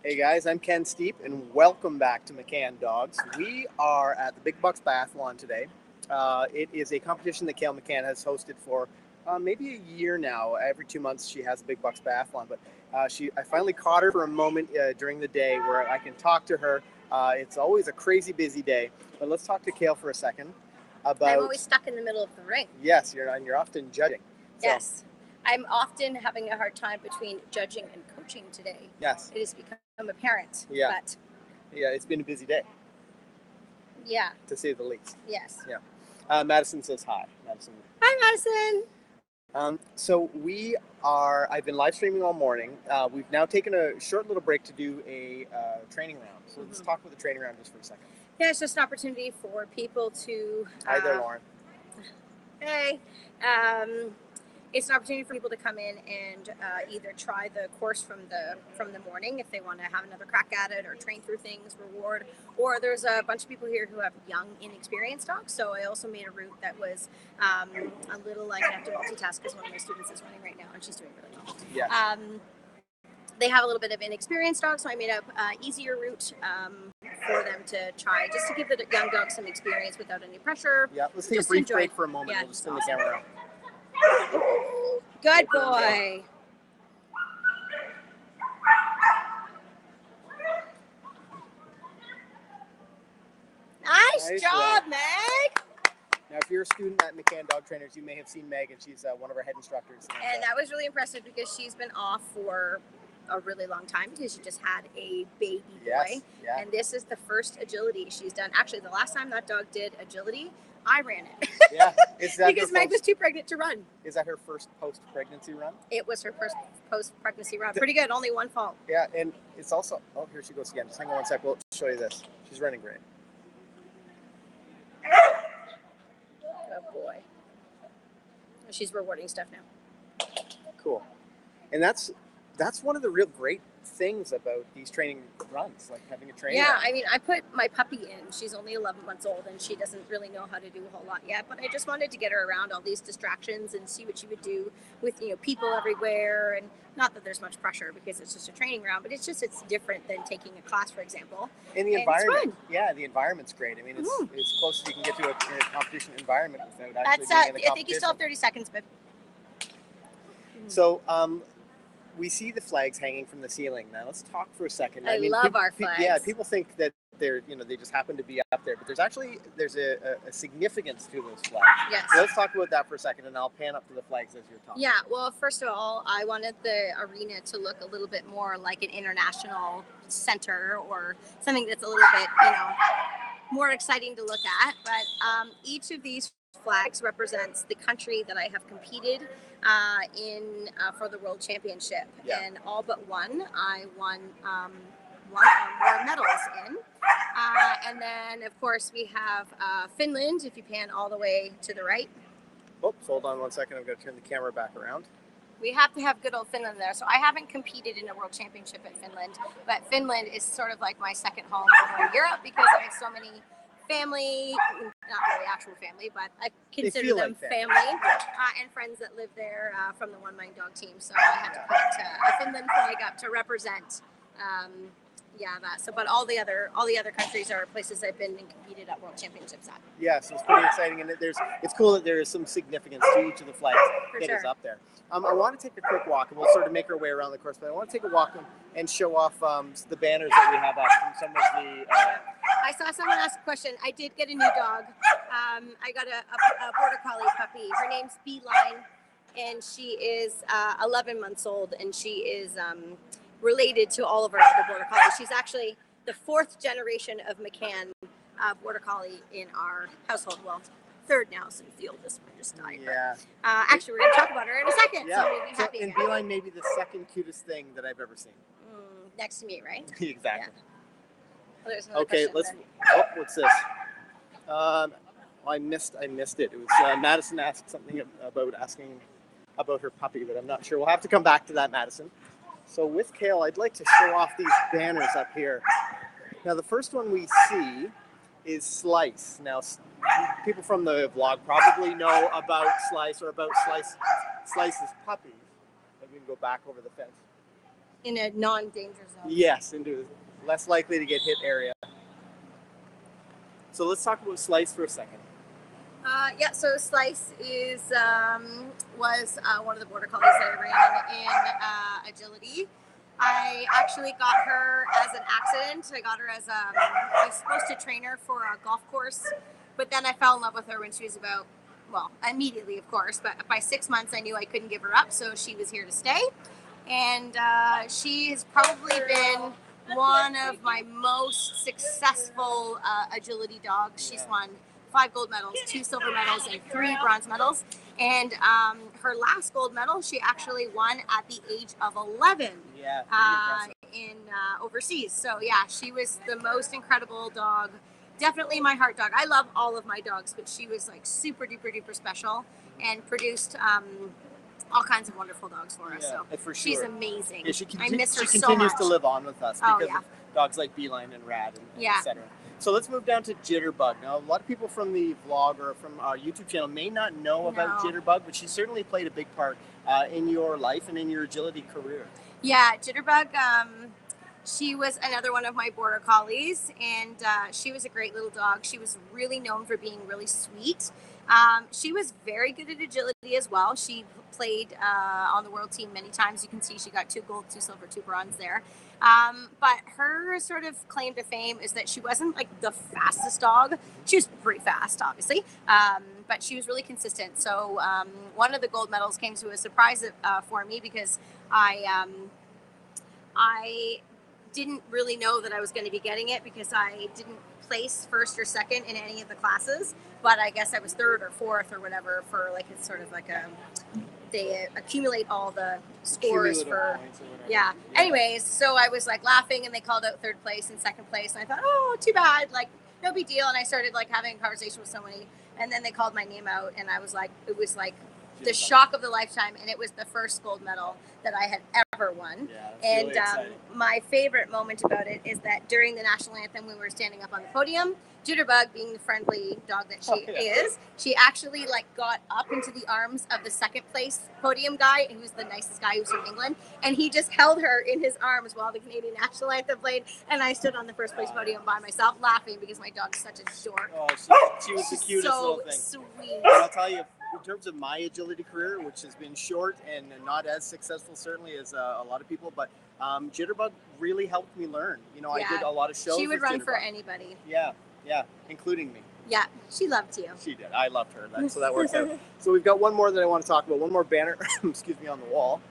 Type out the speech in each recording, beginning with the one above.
Hey guys, I'm Ken Steep, and welcome back to McCann Dogs. We are at the Big Bucks Biathlon today. It is a competition that Kayl McCann has hosted for maybe a year now. Every 2 months she has a Big Bucks Biathlon, but I finally caught her for a moment during the day where I can talk to her. It's always a crazy busy day, but let's talk to Kayl for a second about... I'm always stuck in the middle of the ring. Yes, you're often judging. So. Yes. I'm often having a hard time between judging and coaching today. Yes. It has become apparent. Yeah. But yeah, it's been a busy day. Yeah. To say the least. Yes. Yeah. Madison says hi. Madison. Hi, Madison. So I've been live streaming all morning. We've now taken a short little break to do a training round. So let's talk about the training round just for a second. Yeah, it's just an opportunity for people to... Hi there, Lauren. Hey. It's an opportunity for people to come in and either try the course from the morning if they want to have another crack at it or train through things, reward, or there's a bunch of people here who have young, inexperienced dogs. So I also made a route that was a little, like, I have to multitask because one of my students is running right now and she's doing really well. Yeah. They have a little bit of inexperienced dogs, so I made a easier route for them to try, just to give the young dogs some experience without any pressure. Yeah, let's take a brief break for a moment. Yeah, we'll just spin the camera around. Good boy. Nice job, Meg. Now, if you're a student at McCann Dog Trainers, you may have seen Meg, and she's one of our head instructors. And that was really impressive because she's been off for a really long time because she just had a baby boy. Yes, yeah. And this is the first agility she's done. Actually, the last time that dog did agility, I ran it. Yeah. Is that because Meg was too pregnant to run. Is that her first post-pregnancy run? It was her first post-pregnancy run. Pretty good. Only one fault. Yeah, and it's also... Oh, here she goes again. Just hang on one sec. We'll show you this. She's running great. Oh, boy. She's rewarding stuff now. Cool. And that's one of the real great things about these training runs, like having a trainer. Yeah, I mean, I put my puppy in. She's only 11 months old and she doesn't really know how to do a whole lot yet, but I just wanted to get her around all these distractions and see what she would do with, people everywhere. And not that there's much pressure because it's just a training round, but it's different than taking a class, for example. And the environment, the environment's great. I mean, it's as close as you can get to a competition environment without actually being in the competition. I think you still have 30 seconds, but... So, we see the flags hanging from the ceiling. Now let's talk for a second. I mean, love our flags. Yeah, people think that they're, they just happen to be up there, but there's a significance to those flags. Yes. So let's talk about that for a second, and I'll pan up to the flags as you're talking. Yeah. Well, first of all, I wanted the arena to look a little bit more like an international center or something that's a little bit, more exciting to look at. But each of these flags represents the country that I have competed in for the World Championship, and all but one I won one or more medals in. And then, of course, we have Finland. If you pan all the way to the right. Oops, hold on one second. I'm going to turn the camera back around. We have to have good old Finland there. So I haven't competed in a World Championship at Finland, but Finland is sort of like my second home over in Europe because I have so many family, not really actual family, but I consider them like family, and friends that live there from the One Mind Dog team. So I had to put a Finland flag up to represent, that. So, but all the other countries are places I've been and competed at World Championships at. Yeah, so it's pretty exciting, and it's cool that there is some significance to each of the flags is up there. I want to take a quick walk, and we'll sort of make our way around the course, but I want to take a walk and show off the banners that we have up from some of the... I saw someone ask a question. I did get a new dog. I got a Border Collie puppy. Her name's Beeline, and she is 11 months old, and she is related to all of our other Border Collies. She's actually the 4th generation of McCann Border Collie in our household. Well, 3rd now since the oldest one just died. Yeah. Actually, we're going to talk about her in a second. Yeah. So we'll be happy. And Beeline may be the second cutest thing that I've ever seen. Next to me, right? Exactly. Yeah. Well, okay, let's. Oh, what's this? I missed it. It was Madison asked something about her puppy, but I'm not sure. We'll have to come back to that, Madison. So with Kayl, I'd like to show off these banners up here. Now, the first one we see is Slyce. Now, people from the vlog probably know about Slyce or about Slyce's puppy. Maybe we can go back over the fence. In a non-danger zone. Yes, into less likely to get hit area. So let's talk about Slyce for a second. Yeah, so Slyce was one of the border collies that I ran in agility. I actually got her as an accident. I got her as I was supposed to train her for a golf course, but then I fell in love with her when she was about, well, immediately, of course, but by 6 months I knew I couldn't give her up, so she was here to stay. And she has probably been one of my most successful agility dogs. She's won 5 gold medals, 2 silver medals, and 3 bronze medals. And her last gold medal, she actually won at the age of 11 in overseas. So yeah, she was the most incredible dog. Definitely my heart dog. I love all of my dogs, but she was like super duper duper special and produced all kinds of wonderful dogs for us. So for sure. She's amazing. Yeah, I miss her so much. She continues to live on with us because of dogs like Beeline and Rad and etc. So let's move down to Jitterbug. Now, a lot of people from the vlog or from our YouTube channel may not know about Jitterbug, but she certainly played a big part in your life and in your agility career. Yeah, Jitterbug, she was another one of my border collies, and she was a great little dog. She was really known for being really sweet. She was very good at agility as well. She played on the world team many times. You can see she got 2 gold, 2 silver, 2 bronze there. But her sort of claim to fame is that she wasn't like the fastest dog. She was pretty fast, obviously, but she was really consistent. So one of the gold medals came to a surprise for me because I didn't really know that I was going to be getting it because I didn't place first or second in any of the classes, but I guess I was 3rd or 4th or whatever for like it's sort of like they accumulate all the scores for anyways, so I was like laughing and they called out 3rd place and 2nd place and I thought, oh, too bad, like no big deal. And I started like having a conversation with somebody and then they called my name out and I was like, it was like the shock of the lifetime, and it was the first gold medal that I had ever won. And really my favorite moment about it is that during the national anthem, when we were standing up on the podium, Jitterbug, being the friendly dog that she is, she actually like got up into the arms of the 2nd place podium guy, who was the nicest guy, who was from England, and he just held her in his arms while the Canadian national anthem played, and I stood on the 1st place podium by myself laughing because my dog's such a dork. Oh, she was the cutest little thing. So sweet. And I'll tell you, in terms of my agility career, which has been short and not as successful certainly as a lot of people, but Jitterbug really helped me learn. You know, I did a lot of shows. She would run Jitterbug. For anybody. Yeah, including me. Yeah, she loved you. She did. I loved her. So that works out. So we've got one more that I want to talk about. One more banner, excuse me, on the wall,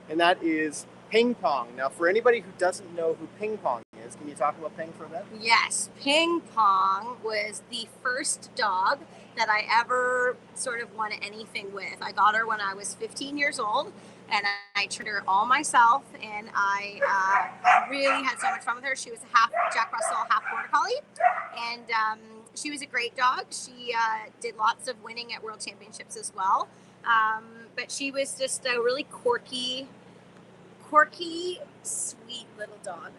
and that is Ping Pong. Now, for anybody who doesn't know who Ping Pong is, can you talk about Ping for a bit? Yes, Ping Pong was the first dog that I ever sort of won anything with. I got her when I was 15 years old, and I trained her all myself, and I really had so much fun with her. She was a half Jack Russell, half Border Collie, and she was a great dog. She did lots of winning at World Championships as well, but she was just a really quirky, sweet little dog.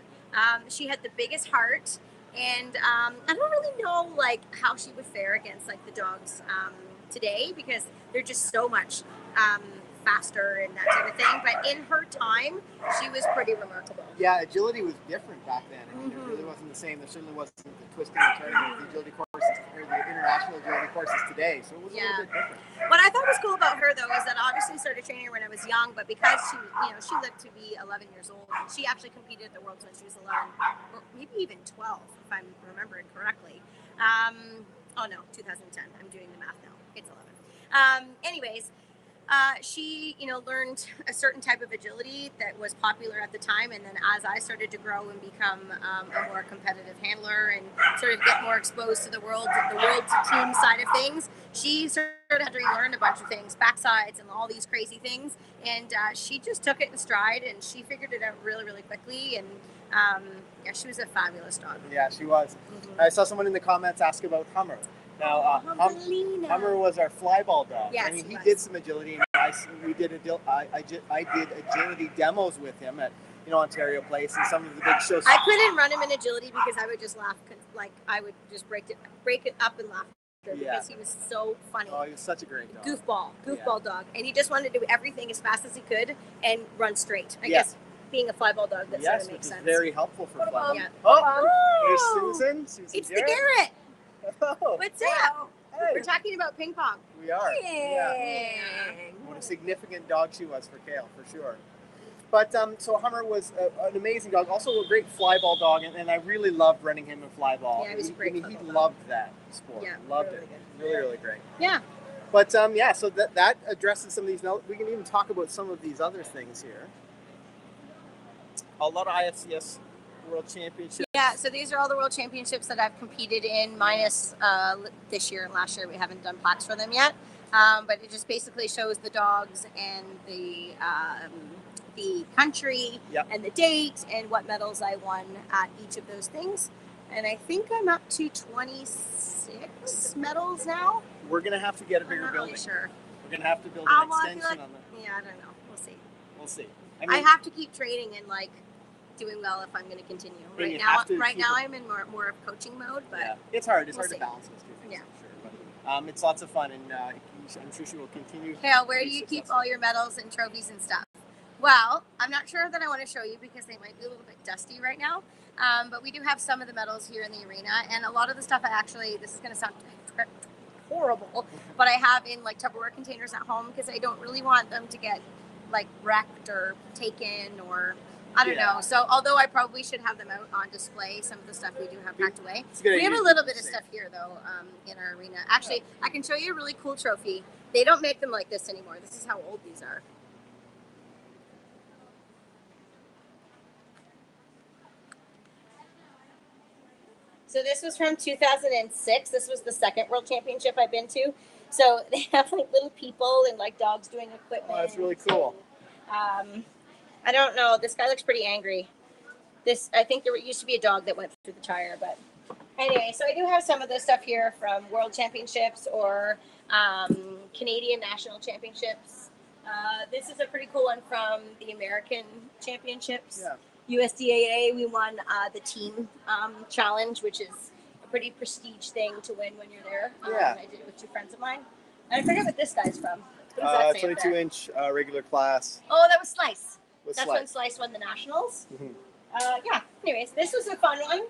She had the biggest heart. And I don't really know like how she would fare against like the dogs today because they're just so much faster and that type of thing. But in her time, she was pretty remarkable. Yeah, agility was different back then. I mean, it really wasn't the same. There certainly wasn't the twisting and turning of the agility courses or the international agility courses today. So it was a little bit different. What I thought was cool about her though is that obviously I started training her when I was young, but because she lived to be 11 years old, she actually competed at the Worlds when she was 11, or maybe even 12, if I'm remembering correctly. 2010. I'm doing the math now. It's 11. Anyways. She, learned a certain type of agility that was popular at the time. And then as I started to grow and become a more competitive handler and sort of get more exposed to the world team side of things, she sort of had to relearn a bunch of things, backsides and all these crazy things. And she just took it in stride and she figured it out really, really quickly. And she was a fabulous dog. Yeah, she was. Mm-hmm. I saw someone in the comments ask about Hummer. Now, Hummer was our flyball dog. Yes, I mean, he did some agility. And I did agility demos with him at Ontario Place and some of the big shows. I couldn't run him in agility because I would just laugh. Like I would just break it up and laugh. because he was so funny. Oh, he was such a great dog. Goofball dog. And he just wanted to do everything as fast as he could and run straight. I guess being a fly ball dog, that sort of makes sense. Very helpful for fly ball. Yeah. Oh, there's Susan. It's the Garrett. Oh. What's up? Hey. We're talking about ping pong. We are. Yeah. What a significant dog she was for Kayl, for sure. But so Hummer was an amazing dog, also a great fly ball dog, and I really loved running him in fly ball. Yeah, he was a great. He loved that sport. Yeah, loved really it. Good. Really, really great. Yeah. But so that addresses some of these. Now we can even talk about some of these other things here. A lot of IFCS World Championships. Yeah, so these are all the World Championships that I've competed in, minus this year and last year. We haven't done plaques for them yet, but it just basically shows the dogs and the country and the date and what medals I won at each of those things. And I think I'm up to 26 medals now. We're gonna have to get a bigger I'm not building. really sure. We're gonna have to build an extension like, on the. Yeah, I don't know. We'll see. We'll see. I have to keep training and like doing well if I'm going to continue. Right now, I'm in more of coaching mode, but it's hard. It's hard to balance those two things. Yeah. For sure. But it's lots of fun, and I'm sure she will continue. Kayl, where do you keep all your medals and trophies and stuff? Well, I'm not sure that I want to show you because they might be a little bit dusty right now. But we do have some of the medals here in the arena, and a lot of the stuff this is going to sound horrible, but I have in like Tupperware containers at home because I don't really want them to get like wrecked or taken or I don't know. So although I probably should have them out on display, some of the stuff we do have packed away. We have a little bit of stuff here though in our arena. Actually, I can show you a really cool trophy. They don't make them like this anymore. This is how old these are. So this was from 2006. This was the second World Championship I've been to. So they have like little people and like dogs doing equipment. Oh, that's really cool. And, I don't know. This guy looks pretty angry. I think there used to be a dog that went through the tire, but anyway. So I do have some of this stuff here from World Championships or Canadian National Championships. This is a pretty cool one from the American Championships. Yeah. USDAA, we won the team challenge, which is a pretty prestige thing to win when you're there. I did it with two friends of mine. And I forget what this guy's from. 22-inch regular class. Oh, that was Slyce. That's when Slyce won the nationals. Mm-hmm. Anyways, this was a fun one.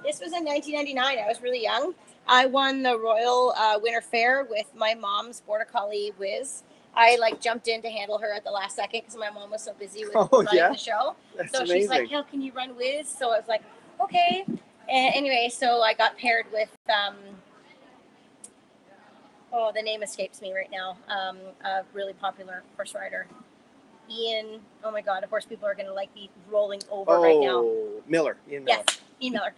This was in 1999. I was really young. I won the Royal Winter Fair with my mom's Border Collie, Wiz. I jumped in to handle her at the last second because my mom was so busy with running the show. That's so amazing. She's like, "Kayl, can you run Wiz?" So I was like, "Okay." And anyway, so I got paired with the name escapes me right now. A really popular horse rider, Ian. Oh my God, of course, people are going to be rolling over right now. Ian Miller. Yes, Ian Miller.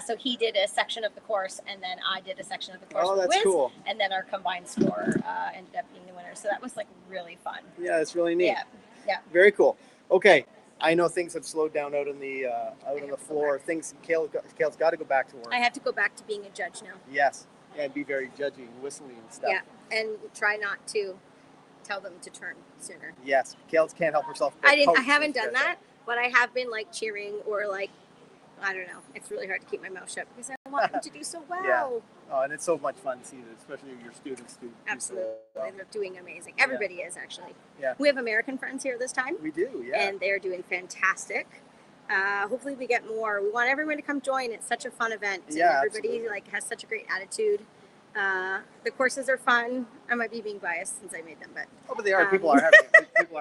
So he did a section of the course, and then I did a section of the course. Oh, with that's Wiz, cool. And then our combined score ended up being the winner. So that was really fun. Yeah, it's really neat. Yeah. Very cool. Okay, I know things have slowed down out on the floor. Kayl's got to go back to work. I have to go back to being a judge now. Yes, and be very judgy and whistly and stuff. Yeah, and try not to tell them to turn sooner. Yes, Kayl can't help herself. I haven't done that, but I have been cheering or I don't know. It's really hard to keep my mouth shut because I want them to do so well. Yeah. Oh, and it's so much fun to see that, especially your students do. Absolutely, they're doing amazing. Everybody is actually. Yeah. We have American friends here this time. We do, yeah. And they're doing fantastic. Hopefully we get more. We want everyone to come join. It's such a fun event. Yeah, and everybody has such a great attitude. The courses are fun. I might be being biased since I made them, but but they are. People are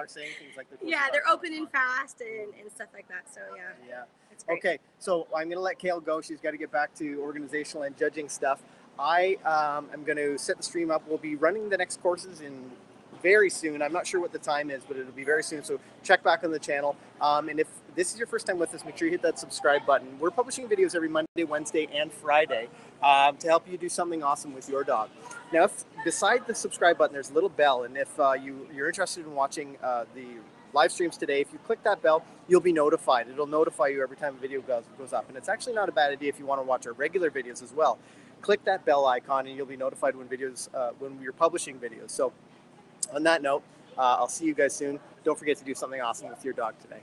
saying things like the courses they're open and fast and stuff like that. So yeah. It's great. Okay, so I'm going to let Kayl go. She's got to get back to organizational and judging stuff. I am going to set the stream up. We'll be running the next courses in very soon. I'm not sure what the time is, but it'll be very soon. So check back on the channel. And if this is your first time with us, make sure you hit that subscribe button. We're publishing videos every Monday, Wednesday, and Friday to help you do something awesome with your dog. Now, if beside the subscribe button, there's a little bell. And if you're interested in watching the live streams today, if you click that bell, you'll be notified. It'll notify you every time a video goes up. And it's actually not a bad idea if you want to watch our regular videos as well. Click that bell icon and you'll be notified when we're publishing videos. So on that note, I'll see you guys soon. Don't forget to do something awesome with your dog today.